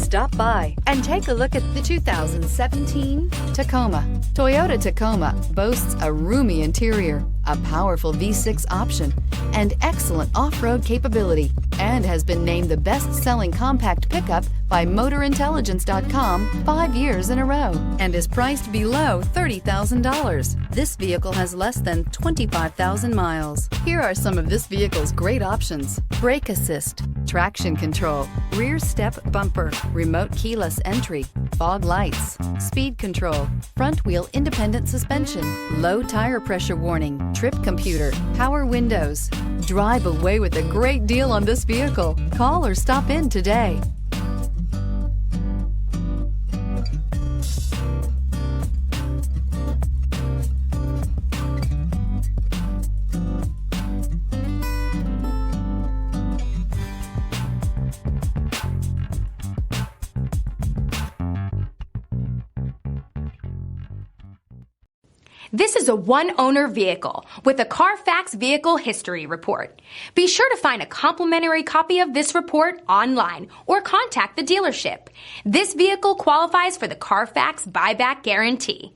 Stop by and take a look at the 2017 Tacoma. Toyota Tacoma boasts a roomy interior, a powerful V6 option, and excellent off-road capability, and has been named the best-selling compact pickup by MotorIntelligence.com 5 years in a row, and is priced below $30,000. This vehicle has less than 25,000 miles. Here are some of this vehicle's great options: brake assist, traction control, rear step bumper, remote keyless entry, fog lights, speed control, front wheel independent suspension, low tire pressure warning, trip computer, power windows. Drive away with a great deal on this vehicle. Call or stop in today. This is a one-owner vehicle with a CARFAX Vehicle History Report. Be sure to find a complimentary copy of this report online or contact the dealership. This vehicle qualifies for the CARFAX Buyback Guarantee.